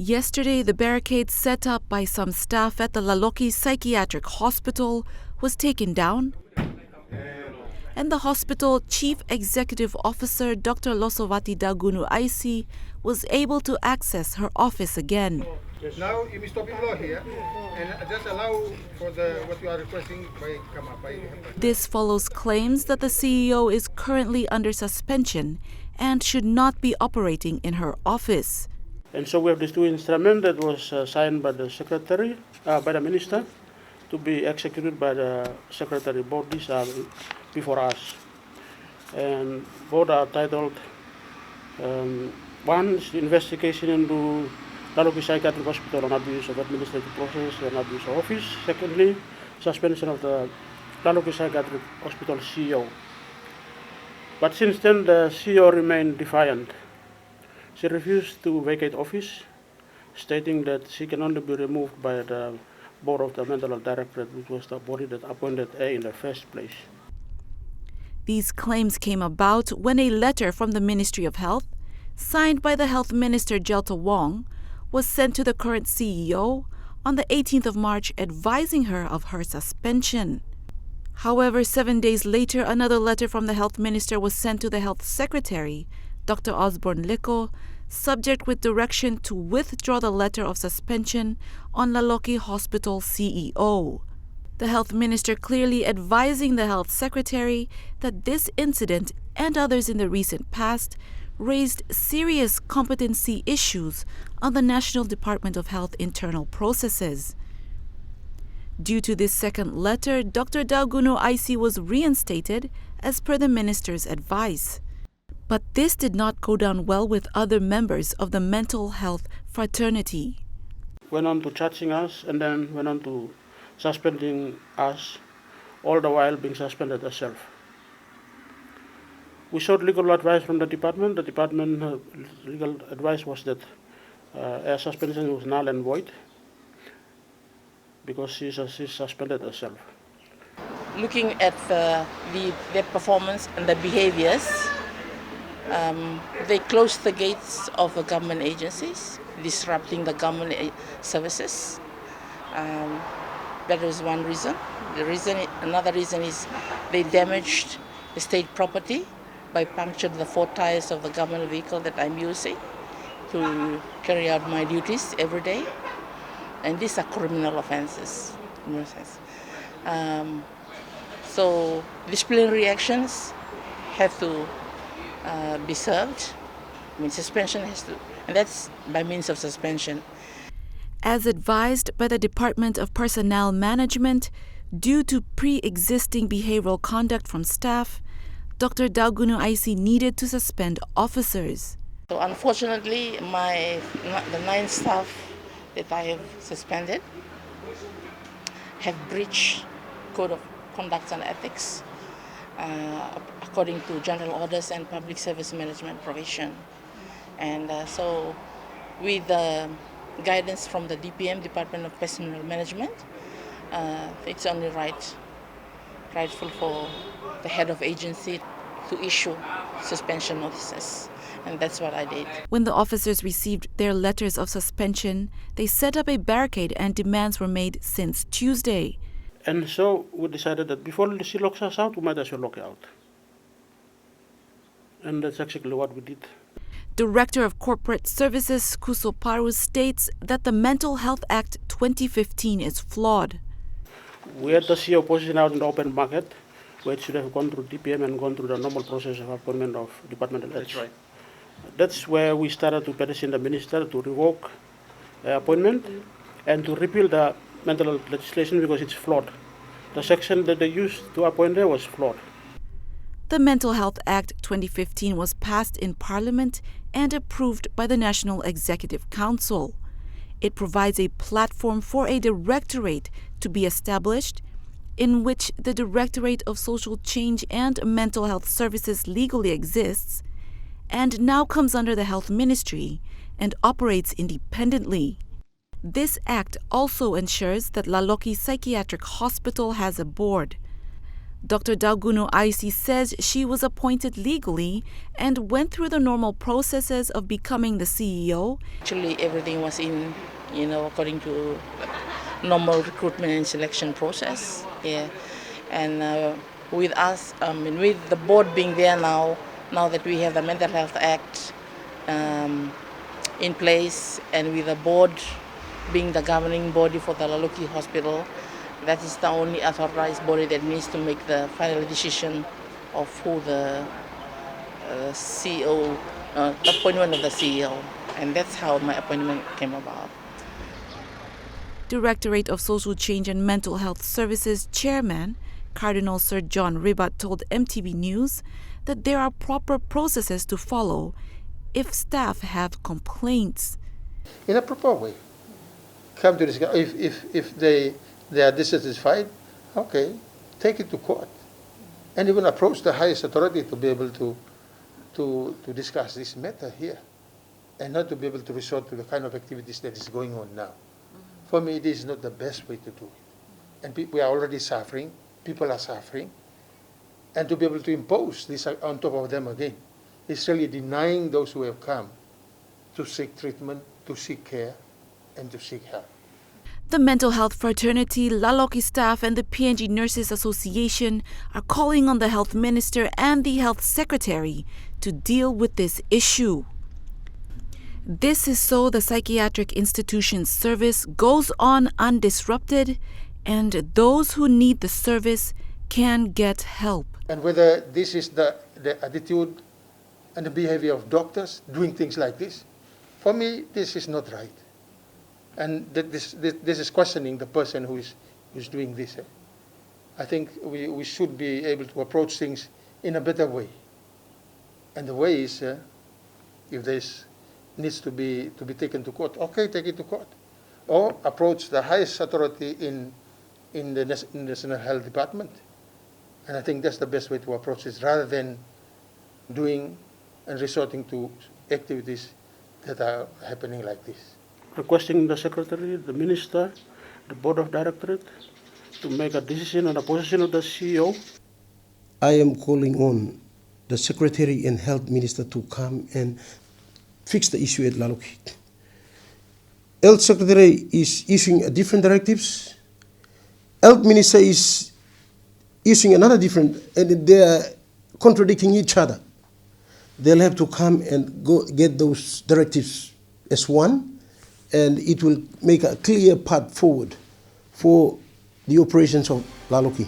Yesterday, the barricade set up by some staff at the Laloki Psychiatric Hospital was taken down, and the hospital chief executive officer, Dr. Losowati Dagunu IC, was able to access her office again. Now you be stopping law here and just allow for what you are requesting by Kama. This follows claims that the CEO is currently under suspension and should not be operating in her office. And so we have these two instruments that was signed by the secretary, by the minister, to be executed by the secretary. Both these are before us. And both are titled, one is the investigation into Laloki Psychiatric Hospital on abuse of administrative process and abuse of office. Secondly, suspension of the Laloki Psychiatric Hospital CEO. But since then, the CEO remained defiant. She refused to vacate office, stating that she can only be removed by the board of the Mental Health Directorate, which was the body that appointed her in the first place. These claims came about when a letter from the Ministry of Health, signed by the Health Minister Jelta Wong, was sent to the current CEO on the 18th of March advising her of her suspension. However, 7 days later, another letter from the Health Minister was sent to the Health Secretary, Dr. Osborne Liko, subject with direction to withdraw the letter of suspension on Laloki Hospital CEO. The Health Minister clearly advising the Health Secretary that this incident and others in the recent past raised serious competency issues on the National Department of Health internal processes. Due to this second letter, Dr. Dagunu IC was reinstated as per the Minister's advice. But this did not go down well with other members of the Mental Health Fraternity. Went on to charging us and then went on to suspending us, all the while being suspended herself. We sought legal advice from the department. The department legal advice was that her suspension was null and void because she's suspended herself. Looking at their performance and their behaviors, they closed the gates of the government agencies, disrupting the government services. That was one reason. Another reason is they damaged the state property by punctured the 4 tires of the government vehicle that I'm using to carry out my duties every day. And these are criminal offenses. So disciplinary actions have to be served. Suspension has to, and that's by means of suspension. As advised by the Department of Personnel Management, due to pre-existing behavioral conduct from staff, Dr. Dagunu IC needed to suspend officers. So unfortunately, the 9 staff that I have suspended have breached Code of Conduct and Ethics according to General Orders and Public Service Management Provision. And so with the guidance from the DPM, Department of Personnel Management, it's only rightful for the head of agency to issue suspension notices. And that's what I did. When the officers received their letters of suspension, they set up a barricade and demands were made since Tuesday. And so we decided that before she locks us out, we might as well lock her out. And that's exactly what we did. Director of Corporate Services Kuso Paru states that the Mental Health Act 2015 is flawed. We had the CEO position out in the open market, where it should have gone through DPM and gone through the normal process of appointment of departmental heads. That's right. That's where we started to petition the minister to revoke the appointment and to repeal the mental health legislation because it's flawed. The section that they used to appoint her was flawed. The Mental Health Act 2015 was passed in Parliament and approved by the National Executive Council. It provides a platform for a directorate to be established in which the Directorate of Social Change and Mental Health Services legally exists and now comes under the Health Ministry and operates independently. This act also ensures that Laloki Psychiatric Hospital has a board. Dr. Dalguno IC says she was appointed legally and went through the normal processes of becoming the CEO. Actually, everything was in, according to normal recruitment and selection process. Yeah, and with us, with the board being there now that we have the Mental Health Act in place, and with the board being the governing body for the Laloki Hospital, that is the only authorized body that needs to make the final decision of who the CEO, appointment of the CEO, and that's how my appointment came about. Directorate of Social Change and Mental Health Services Chairman Cardinal Sir John Ribat told MTV News that there are proper processes to follow if staff have complaints. In a proper way. Come to this. If they are dissatisfied, okay, take it to court, and even approach the highest authority to be able to discuss this matter here, and not to be able to resort to the kind of activities that is going on now. For me, this is not the best way to do it. And we are already suffering. People are suffering, and to be able to impose this on top of them again is really denying those who have come to seek treatment, to seek care, and to seek help. The Mental Health Fraternity, Laloki staff, and the PNG Nurses Association are calling on the Health Minister and the Health Secretary to deal with this issue. This is so the Psychiatric Institution's service goes on undisrupted, and those who need the service can get help. And whether this is the attitude and the behavior of doctors doing things like this, for me, this is not right. And this is questioning the person who is doing this. I think we should be able to approach things in a better way. And the way is, if this needs to be taken to court, okay, take it to court. Or approach the highest authority in the National Health Department. And I think that's the best way to approach this, rather than doing and resorting to activities that are happening like this. Requesting the Secretary, the Minister, the Board of Directorate to make a decision on the position of the CEO. I am calling on the Secretary and Health Minister to come and fix the issue at Laloki. Health Secretary is issuing different directives. Health Minister is issuing another different, and they are contradicting each other. They'll have to come and go get those directives as one, and it will make a clear path forward for the operations of Laloki.